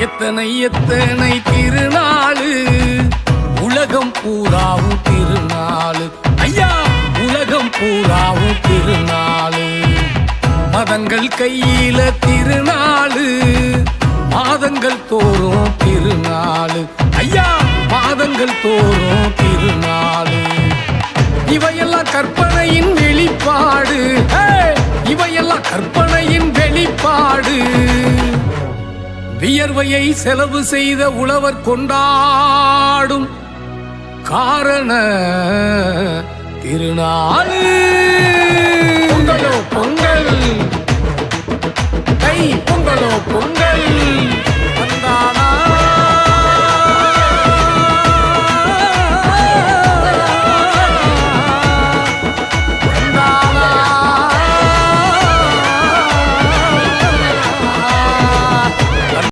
எத்தனை எத்தனை திருநாளு உலகம் பூராவும் திருநாளு ஐயா, உலகம் பூராவும் திருநாளு. மதங்கள் கையில திருநாளு, மாதங்கள் தோறும் திருநாளு ஐயா, மாதங்கள் தோறும் திருநாளு. இவையெல்லாம் கற்பனையின் வெளிப்பாடு, இவையெல்லாம் கற்பனையின் வெளிப்பாடு. வியர்வையை செலவு செய்த உழவர் கொண்டாடும் காரண திருநாள். பொங்கலோ பொங்கல், கை பொங்கலோ பொங்கல்.